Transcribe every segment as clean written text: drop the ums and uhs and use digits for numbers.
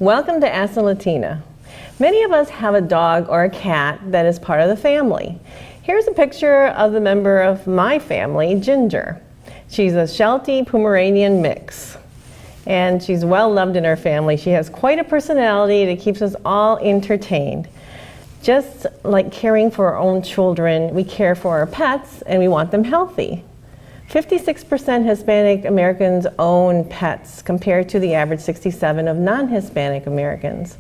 Welcome to Ask The Latina. Many of us have a dog or a cat that is part of the family. Here's a picture of the member of my family, Ginger. She's a Sheltie Pomeranian mix, and she's well loved in her family. She has quite a personality that keeps us all entertained. Just like caring for our own children, we care for our pets and we want them healthy. 56% Hispanic Americans own pets compared to the average 67% of non-Hispanic Americans.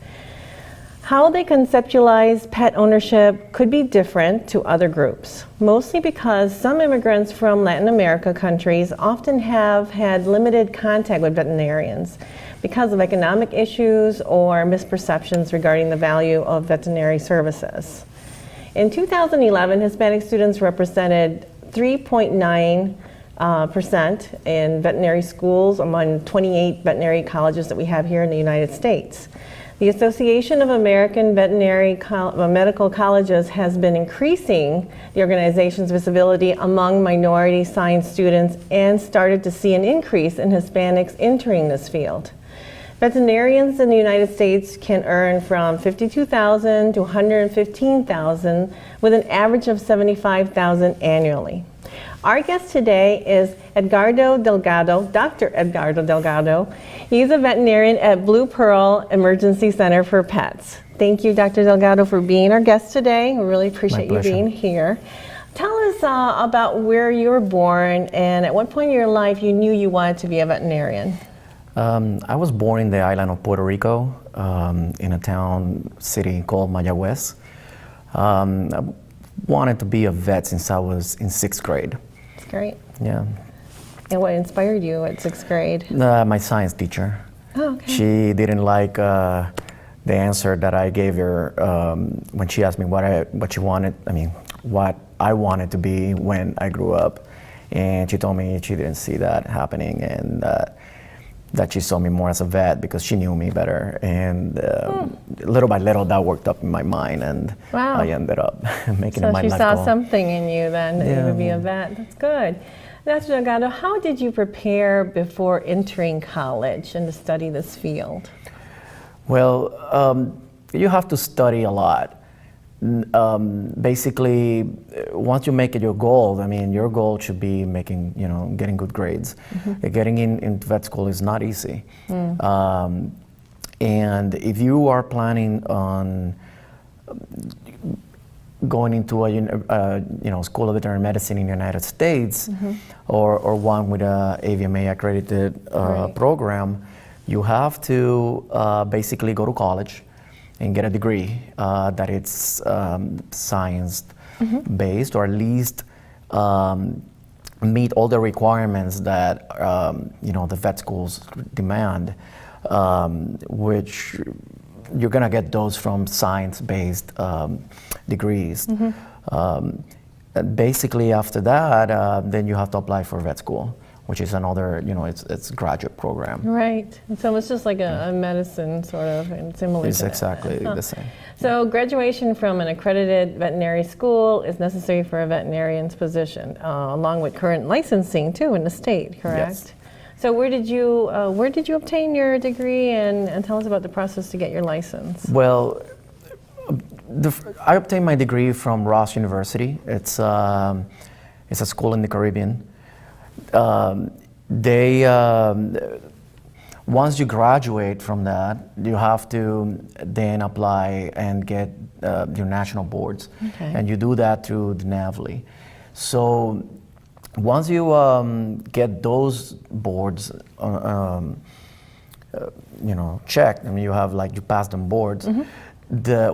How they conceptualize pet ownership could be different to other groups, mostly because some immigrants from Latin America countries often have had limited contact with veterinarians because of economic issues or misperceptions regarding the value of veterinary services. In 2011, Hispanic students represented 3.9% in veterinary schools among 28 veterinary colleges that we have here in the United States. The Association of American Veterinary Medical Colleges has been increasing the organization's visibility among minority science students and started to see an increase in Hispanics entering this field. Veterinarians in the United States can earn from $52,000 to $115,000 with an average of $75,000 annually. Our guest today is Edgardo Delgado, Dr. Edgardo Delgado. He's a veterinarian at Blue Pearl Emergency Center for Pets. Thank you, Dr. Delgado, for being our guest today. We really appreciate you being here. Tell us about where you were born and at what point in your life you knew you wanted to be a veterinarian. I was born in the island of Puerto Rico, in a city called Mayagüez. I wanted to be a vet since I was in 6th grade. That's great. Yeah. And what inspired you at 6th grade? My science teacher. Oh, okay. She didn't like the answer that I gave her when she asked me what I wanted to be when I grew up. And she told me she didn't see that happening, and that she saw me more as a vet because she knew me better. And little by little that worked up in my mind, and wow. I ended up making it my life goal. So she saw something in you then that you would be a vet. That's good. Dr. Delgado, how did you prepare before entering college and to study this field? Well, you have to study a lot. Basically, once you make it your goal, your goal should be getting good grades. Mm-hmm. Getting into vet school is not easy. And if you are planning on going into a school of veterinary medicine in the United States, mm-hmm. or one with a AVMA accredited right. program, you have to basically go to college and get a degree that it's science mm-hmm. based, or at least meet all the requirements that the vet schools demand, which you're gonna get those from science-based degrees. Mm-hmm. Basically, after that, then you have to apply for vet school, which is another, it's a graduate program. Right. So it's just like a medicine sort of, and similar it's to exactly the same. So graduation from an accredited veterinary school is necessary for a veterinarian's position, along with current licensing too in the state, correct? Yes. So where did you obtain your degree, and tell us about the process to get your license? Well, I obtained my degree from Ross University. It's a school in the Caribbean. Once you graduate from that, you have to then apply and get your national boards. Okay. And you do that through the NAVLE. So once you get those boards checked, you have you pass them boards, mm-hmm.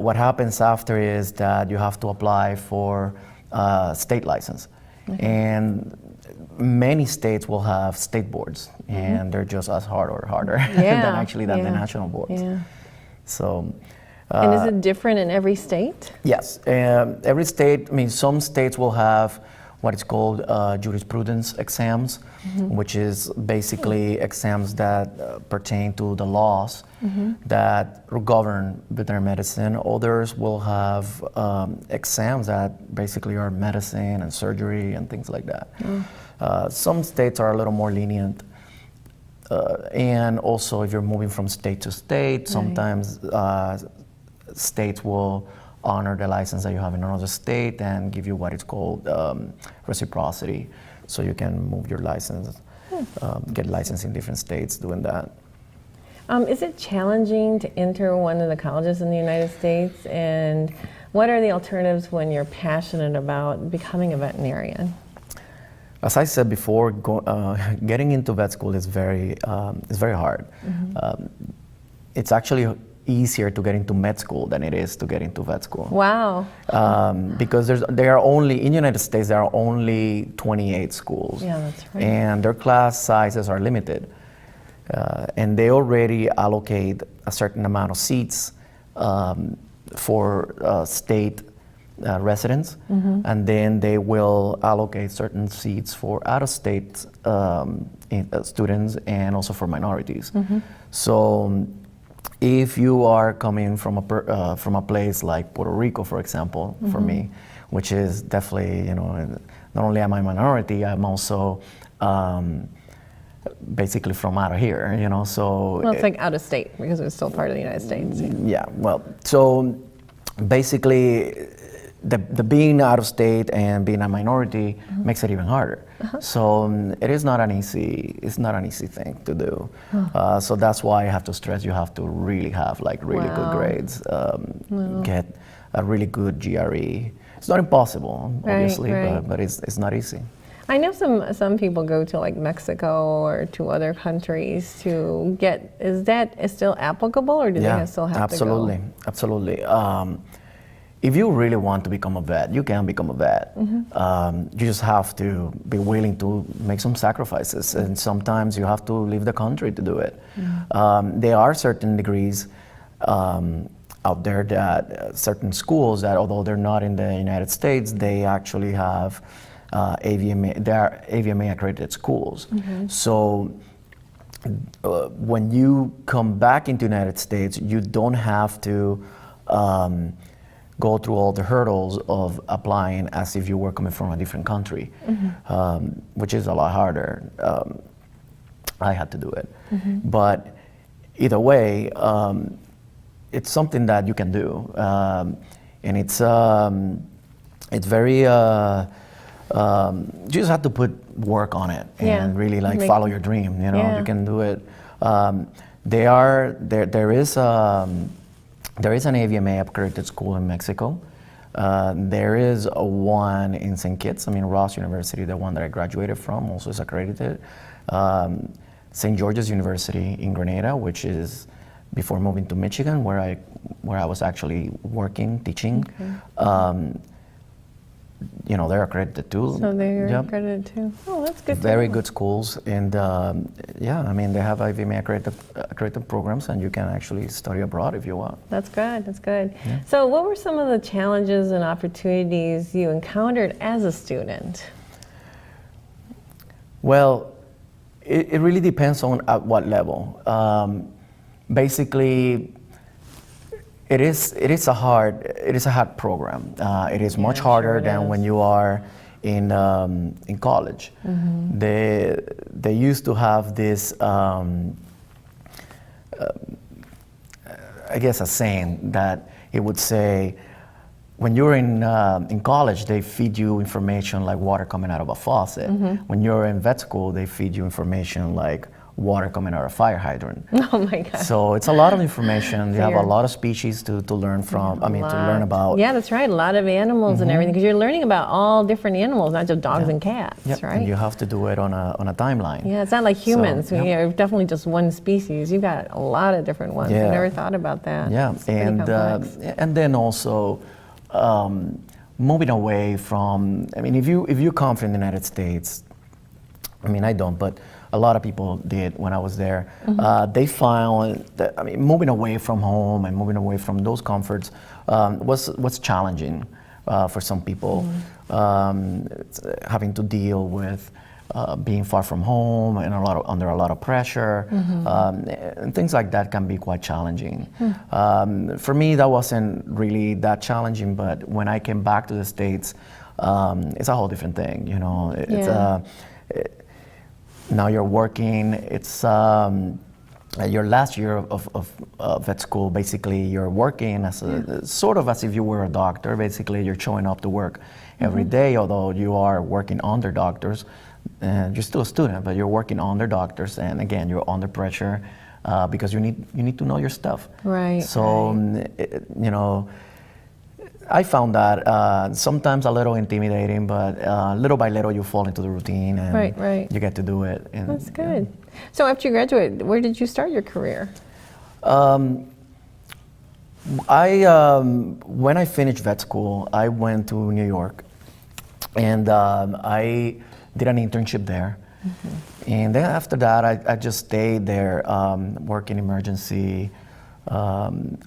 What happens after is that you have to apply for state license. Mm-hmm. And many states will have state boards, mm-hmm. and they're just as hard or harder than the national boards. Yeah. So, and is it different in every state? Yes, every state. Some states will have what is called jurisprudence exams, mm-hmm. which is basically exams that pertain to the laws mm-hmm. that govern veterinary medicine. Others will have exams that basically are medicine and surgery and things like that. Mm. Some states are a little more lenient. And also, if you're moving from state to state, sometimes states will honor the license that you have in another state and give you what is called reciprocity, so you can move your license, get licensed in different states doing that. Is it challenging to enter one of the colleges in the United States? And what are the alternatives when you're passionate about becoming a veterinarian? As I said before, getting into vet school is very hard. It's actually easier to get into med school than it is to get into vet school. Wow. Because there are only, in the United States, there are only 28 schools. Yeah, that's right. And their class sizes are limited. And they already allocate a certain amount of seats for state residents, and then they will allocate certain seats for out-of-state students and also for minorities. So if you are coming from a place like Puerto Rico, for example, for me, which is definitely, you know, not only am I a minority, I'm also basically from out of here, you know, so. Well, it's like out of state because it's still part of the United States. Yeah, well, so basically, the being out of state and being a minority makes it even harder. So it is not an easy, it's not an easy thing to do. So that's why I have to stress you have to really have like really good grades, get a really good GRE. It's not impossible, obviously, but it's not easy. I know some people go to like Mexico or to other countries to get, is that still applicable, or do they still have to go? Absolutely. If you really want to become a vet, you can become a vet. You just have to be willing to make some sacrifices, and sometimes you have to leave the country to do it. There are certain degrees out there that certain schools that, although they're not in the United States, they actually have AVMA, they are AVMA accredited schools. So when you come back into the United States, you don't have to go through all the hurdles of applying as if you were coming from a different country, which is a lot harder. I had to do it. But either way, it's something that you can do. And it's very, you just have to put work on it and really like follow your dream, you know, you can do it. There is an AVMA accredited school in Mexico. There is one in St. Kitts, Ross University, the one that I graduated from, also is accredited. St. George's University in Grenada, which is before moving to Michigan, where I was actually working, teaching. You know, they're accredited too. So they're accredited too. Oh, that's good. Very good schools, and yeah, they have AVMA accredited programs, and you can actually study abroad if you want. That's good. That's good. Yeah. So, what were some of the challenges and opportunities you encountered as a student? Well, it really depends on at what level. Basically, it is a hard program. It is much harder than when you are in college. They used to have this, I guess, a saying that it would say, when you're in college, they feed you information like water coming out of a faucet. When you're in vet school, they feed you information like water coming out of a fire hydrant. Oh my God. So it's a lot of information. You have a lot of species to learn from, to learn about. Yeah, that's right. A lot of animals and everything, because you're learning about all different animals, not just dogs and cats, right? And you have to do it on a timeline. Yeah, it's not like humans. So, you're definitely just one species. You've got a lot of different ones. I never thought about that. Yeah, and then also moving away from, if you come from the United States, I don't, but a lot of people did when I was there. They found that moving away from home and moving away from those comforts was challenging for some people. Having to deal with being far from home and under a lot of pressure, and things like that can be quite challenging. For me, that wasn't really that challenging, but when I came back to the States, it's a whole different thing. now you're working. It's your last year of vet school. Basically, you're working as a sort of as if you were a doctor. Basically, you're showing up to work every day, although you are working under doctors. And you're still a student, but you're working under doctors, and again, you're under pressure because you need to know your stuff. Right. So, you know, I found that sometimes a little intimidating, but little by little you fall into the routine, and right. you get to do it. And, That's good. So after you graduated, where did you start your career? When I finished vet school, I went to New York, and I did an internship there. And then after that, I just stayed there, working emergency and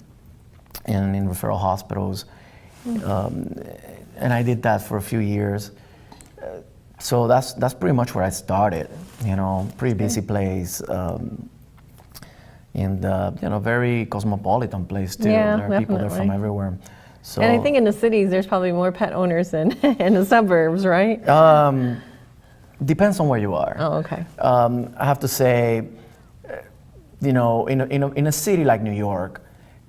in referral hospitals. And I did that for a few years. So that's pretty much where I started, you know, pretty busy place. And, you know, very cosmopolitan place too. Yeah, there are people there from definitely. everywhere. So, And I think in the cities, there's probably more pet owners than in the suburbs, right? depends on where you are. Oh, okay. I have to say, you know, in a city like New York,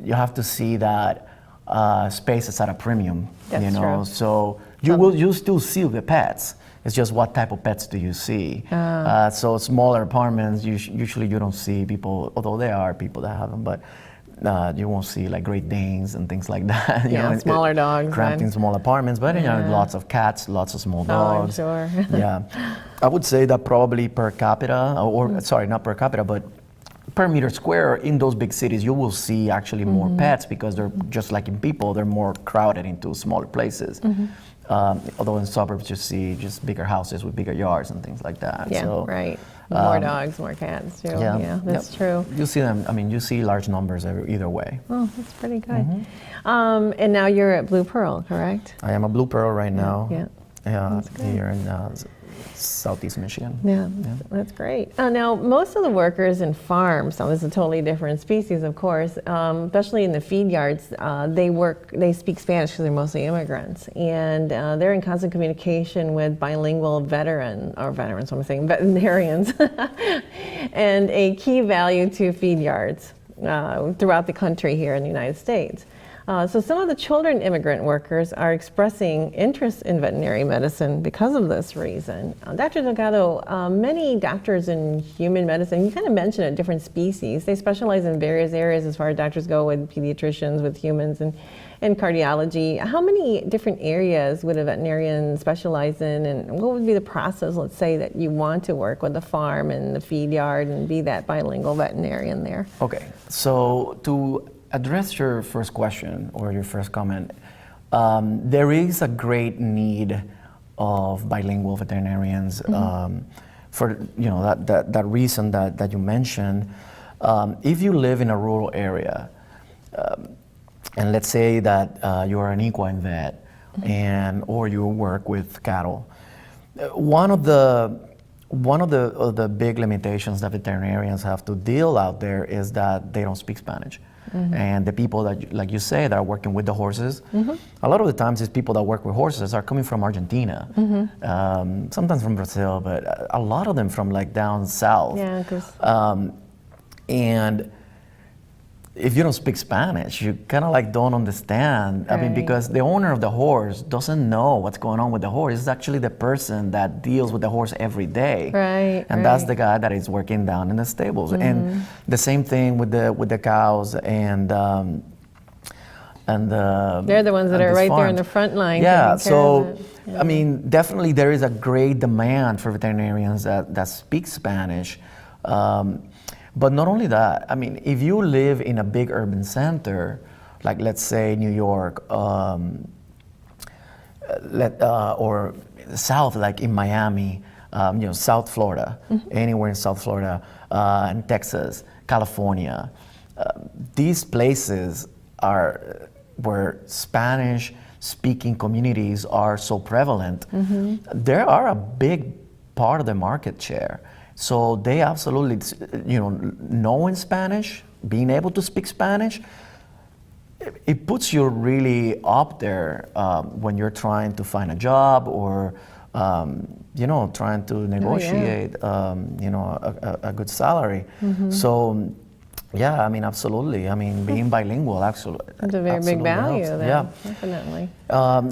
you have to see that space is at a premium. That's you know, true. so you'll still see the pets. It's just what type of pets do you see? So smaller apartments, usually you don't see people, although there are people that have them, but you won't see like Great Danes and things like that. Yeah, smaller dogs. Cramped in and- small apartments, but you know, lots of cats, lots of small Oh, I'm dogs. sure. Yeah, I would say that probably per capita, or sorry, not per capita, but per meter square in those big cities, you will see actually more pets because they're just like in people, they're more crowded into smaller places. Although in suburbs you see just bigger houses with bigger yards and things like that. Yeah, So, right. More dogs, more cats too. Yeah, that's true. You see them, I mean, you see large numbers either way. Oh, that's pretty good. And now you're at Blue Pearl, correct? I am a Blue Pearl right now. Yeah. That's good. Here in Southeast Michigan. Yeah, that's great. Now, most of the workers in farms, so this is a totally different species, of course, especially in the feed yards, they speak Spanish because they're mostly immigrants. And they're in constant communication with bilingual veterinarians, and a key value to feed yards throughout the country here in the United States. So some of the children immigrant workers are expressing interest in veterinary medicine because of this reason. Dr. Delgado, many doctors in human medicine, you kind of mentioned it, different species, they specialize in various areas as far as doctors go, with pediatricians, with humans, and cardiology. How many different areas would a veterinarian specialize in, and what would be the process, let's say, that you want to work with the farm and the feed yard and be that bilingual veterinarian there? Okay, so to address your first question or your first comment, there is a great need of bilingual veterinarians for that reason that you mentioned. If you live in a rural area, and let's say that you are an equine vet, or you work with cattle, one of the big limitations that veterinarians have to deal out there is that they don't speak Spanish. And the people that, like you say, that are working with the horses, a lot of the times these people that work with horses are coming from Argentina, sometimes from Brazil, but a lot of them from like down south. Yeah, 'cause and if you don't speak Spanish, you kind of like don't understand. I mean, Right. because the owner of the horse doesn't know what's going on with the horse. It's actually the person that deals with the horse every day. Right, And that's right. the guy that is working down in the stables. And the same thing with the cows and the they're the ones that and are these right there in farms. the front line. Yeah, taking care of so it. Yeah. I mean, definitely there is a great demand for veterinarians that speak Spanish. But not only that, I mean, if you live in a big urban center, like let's say New York, or South, like in Miami, South Florida, anywhere in South Florida, and Texas, California, these places are where Spanish-speaking communities are so prevalent. There are a big part of the market share. So they absolutely, knowing Spanish, being able to speak Spanish, it puts you really up there when you're trying to find a job or trying to negotiate, a good salary. So, yeah, I mean, absolutely. I mean, being bilingual, actually, It's a very big value helps. then, Yeah. definitely.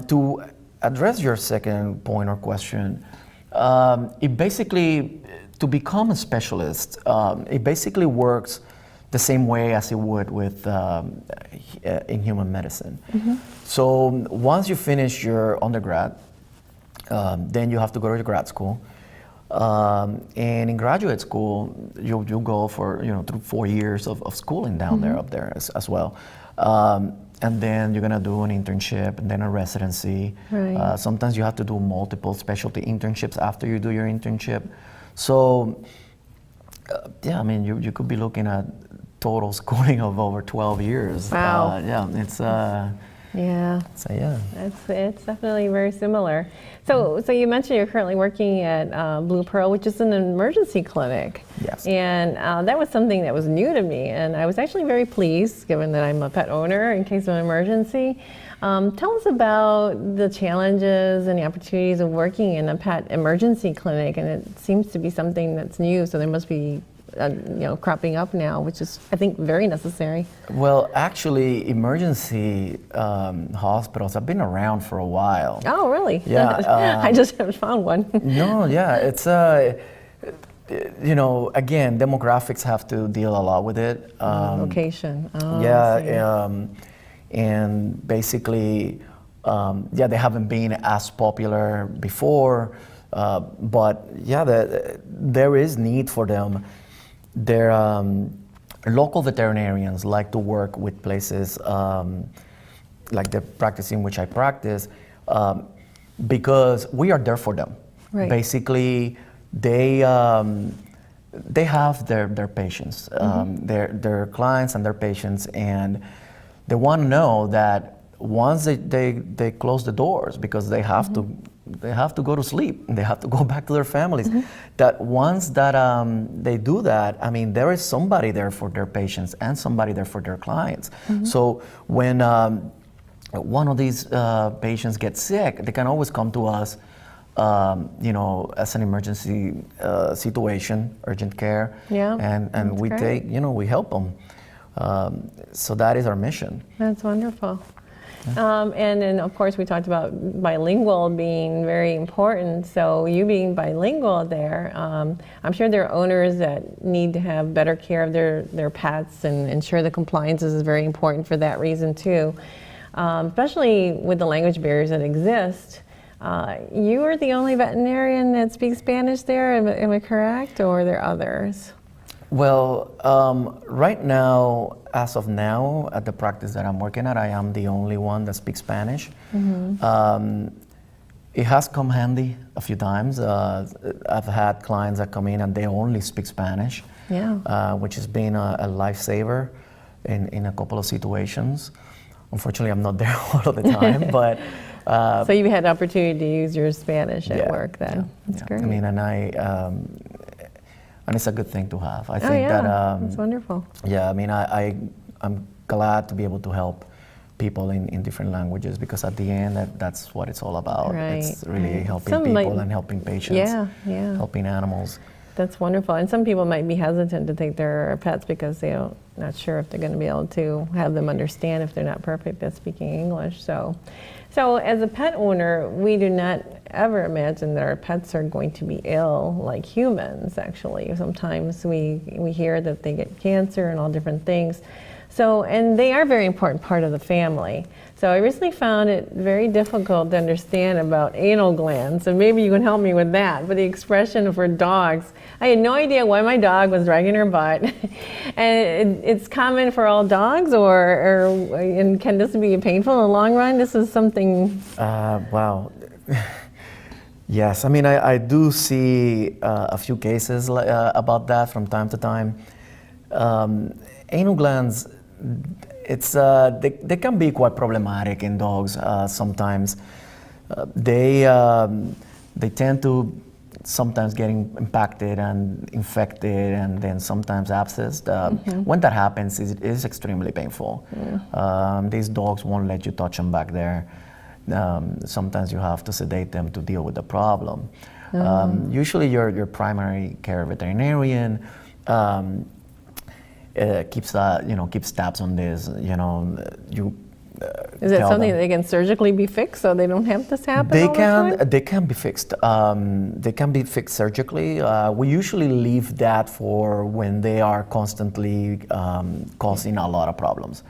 To address your second point or question, it basically, to become a specialist, it basically works the same way as it would with in human medicine. So once you finish your undergrad, then you have to go to grad school. And in graduate school, you'll go for through 4 years of schooling down there, up there as well. And then you're gonna do an internship and then a residency. Right. Sometimes you have to do multiple specialty internships after you do your internship. So yeah, I mean, you could be looking at total schooling of over 12 years. Wow. Yeah, it's Yeah. so yeah. It's definitely very similar. So you mentioned you're currently working at Blue Pearl, which is an emergency clinic. Yes. And that was something that was new to me, and I was actually very pleased, given that I'm a pet owner in case of an emergency. Tell us about the challenges and the opportunities of working in a pet emergency clinic, and it seems to be something that's new, so there must be cropping up now, which is, I think, very necessary. Well, actually, emergency hospitals have been around for a while. Oh, really? Yeah. I just haven't found one. No, yeah, it's again, demographics have to deal a lot with it. Location. Oh, I see. Yeah, and basically, they haven't been as popular before, but yeah, there is need for them. They're local veterinarians like to work with places like the practice in which I practice because we are there for them. Right. Basically, they have their patients, their clients and their patients, and they want to know that once they close the doors because they have to go to sleep, they have to go back to their families, that once that they do that, I mean, there is somebody there for their patients and somebody there for their clients. So when one of these patients gets sick, they can always come to us, as an emergency situation, urgent care, Yeah, and we great. we help them. So that is our mission. That's wonderful. And then, of course, we talked about bilingual being very important. So you being bilingual there, I'm sure there are owners that need to have better care of their pets and ensure the compliance is very important for that reason too. Especially with the language barriers that exist. You are the only veterinarian that speaks Spanish there, am I correct, or are there others? Well, right now, as of now, at the practice that I'm working at, I am the only one that speaks Spanish. It has come handy a few times. I've had clients that come in and they only speak Spanish, which has been a lifesaver in a couple of situations. Unfortunately, I'm not there all of the time, but... so you had the opportunity to use your Spanish at work then. That's great. I mean, and it's a good thing to have. I think that that's wonderful. Yeah, I mean, I'm glad to be able to help people in different languages because at the end, that's what it's all about. Right, it's really helping Some people might, and helping patients, helping animals. That's wonderful. And some people might be hesitant to take their pets because they're not sure if they're going to be able to have them understand if they're not perfect at speaking English. So as a pet owner, we do not ever imagine that our pets are going to be ill like humans, actually. Sometimes we hear that they get cancer and all different things. So, and they are a very important part of the family. So I recently found it very difficult to understand about anal glands, and maybe you can help me with that. But the expression for dogs, I had no idea why my dog was dragging her butt. And it's common for all dogs, and can this be painful in the long run? This is something... Wow. Yes, I mean, I do see a few cases about that from time to time. Anal glands, they can be quite problematic in dogs sometimes. They tend to sometimes getting impacted and infected and then sometimes abscessed. When that happens, it is extremely painful. These dogs won't let you touch them back there. sometimes you have to sedate them to deal with the problem. Usually your primary care veterinarian keeps tabs on this. Is it something that they can surgically be fixed so they don't have this happen all the time? They can be fixed. They can be fixed surgically. We usually leave that for when they are constantly causing a lot of problems.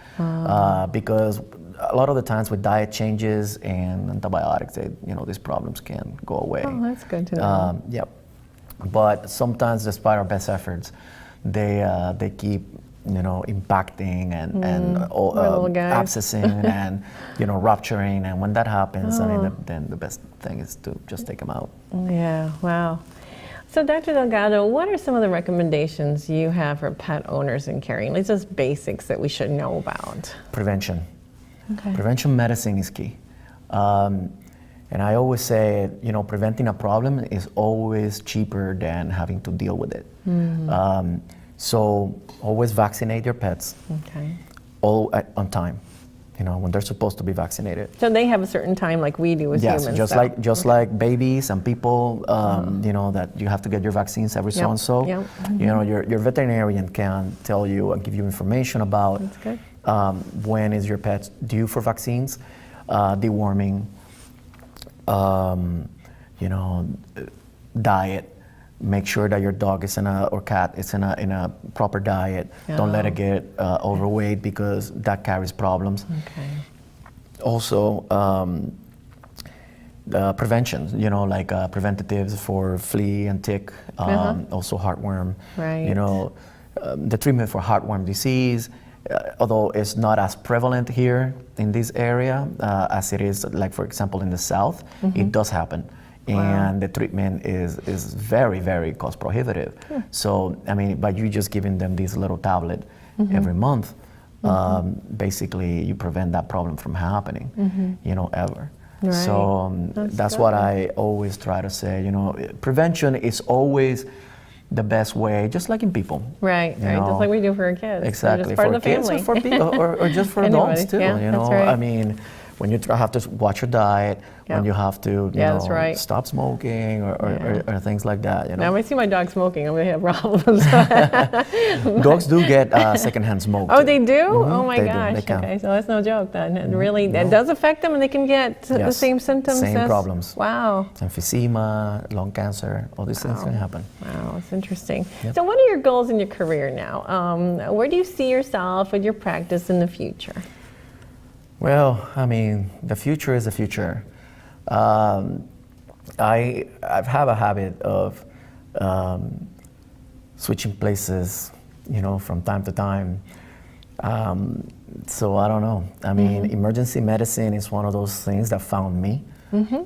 Because a lot of the times with diet changes and antibiotics, these problems can go away. Oh, that's good to know. Yep. But sometimes, despite our best efforts, they keep impacting and abscessing and rupturing, and when that happens, then the best thing is to just take them out. Yeah, wow. So Dr. Delgado, what are some of the recommendations you have for pet owners in caring? It's just basics that we should know about. Prevention. Okay. Prevention medicine is key. And I always say, preventing a problem is always cheaper than having to deal with it. So always vaccinate your pets. Okay. On time, when they're supposed to be vaccinated. So they have a certain time like we do as humans. Yes, just like babies and people, that you have to get your vaccines every so and so. Yep. Your veterinarian can tell you and give you information about when is your pet due for vaccines, deworming, diet. Make sure that your dog or cat is in a proper diet. Don't let it get overweight because that carries problems. Okay. Also, prevention, like preventatives for flea and tick, also heartworm. Right. The treatment for heartworm disease, although it's not as prevalent here in this area as it is, like for example in the South, it does happen. And the treatment is very, very cost prohibitive. So, by you just giving them this little tablet every month, basically you prevent that problem from happening, ever. Right. So that's what I always try to say, prevention is always the best way, just like in people. Right, just like we do for our kids. Exactly, just part for of the kids family. or for people, or just for adults too, That's right. When you have to watch your diet, when you have to stop smoking or things like that. Now, if I see my dog smoking, I'm going to have problems. Dogs do get secondhand smoke. Oh, they do? Oh my They gosh. do. They can. Okay, so that's no joke then. It really, it does affect them and they can get the same symptoms. Same problems. Wow. Emphysema, lung cancer, all these things can happen. Wow, it's interesting. Yep. So what are your goals in your career now? Where do you see yourself with your practice in the future? Well, the future is the future. I have a habit of switching places, from time to time. So I don't know. Emergency medicine is one of those things that found me.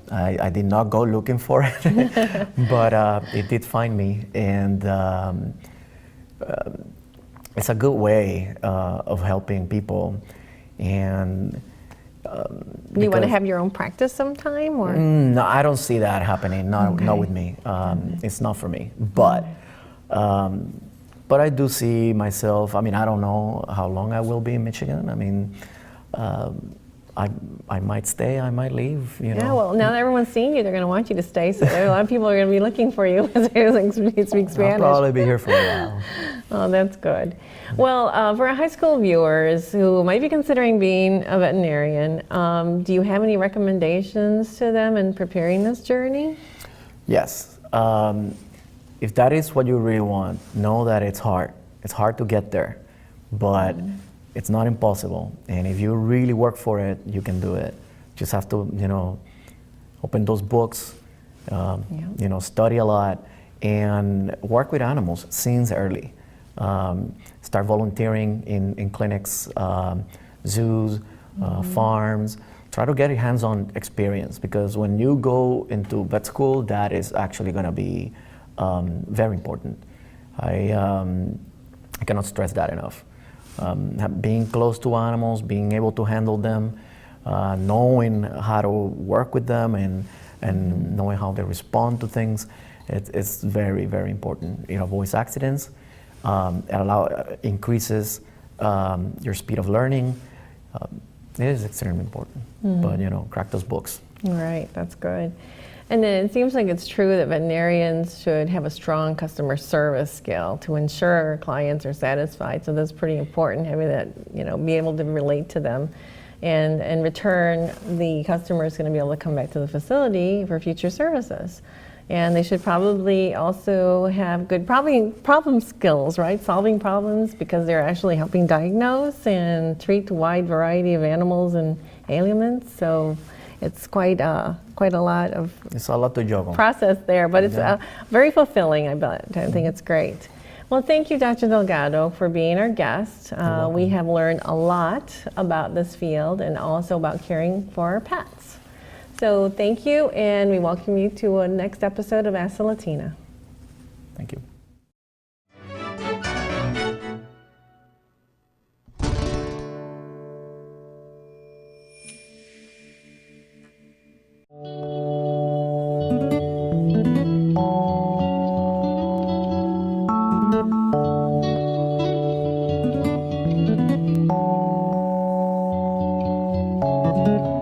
I did not go looking for it, but it did find me, and it's a good way of helping people. And you want to have your own practice sometime, or? No, I don't see that happening. Not with me. It's not for me. But I do see myself. I don't know how long I will be in Michigan. I might stay. I might leave. Yeah. Well, now that everyone's seeing you, they're going to want you to stay. So a lot of people are going to be looking for you as they speak Spanish. I'll probably be here for a while. Oh, that's good. Well, for our high school viewers who might be considering being a veterinarian, do you have any recommendations to them in preparing this journey? Yes. If that is what you really want, know that it's hard. It's hard to get there, but it's not impossible. And if you really work for it, you can do it. Just have to, open those books, study a lot, and work with animals since early. Start volunteering in clinics, zoos, farms. Try to get a hands-on experience, because when you go into vet school, that is actually going to be very important. I cannot stress that enough. Being close to animals, being able to handle them, knowing how to work with them, and knowing how they respond to things, it's very, very important. It avoids accidents. It increases your speed of learning. It is extremely important, but crack those books. Right, that's good. And then it seems like it's true that veterinarians should have a strong customer service skill to ensure clients are satisfied. So that's pretty important, having that, be able to relate to them. And in return, the customer is going to be able to come back to the facility for future services. And they should probably also have good problem skills, right? Solving problems, because they're actually helping diagnose and treat a wide variety of animals and ailments. So it's quite a lot of It's a lot to juggle. process there, but it's very fulfilling, I bet. I think it's great. Well, thank you, Dr. Delgado, for being our guest. We have learned a lot about this field and also about caring for our pets. So thank you, and we welcome you to a next episode of Ask The Latina. Thank you. Thank you.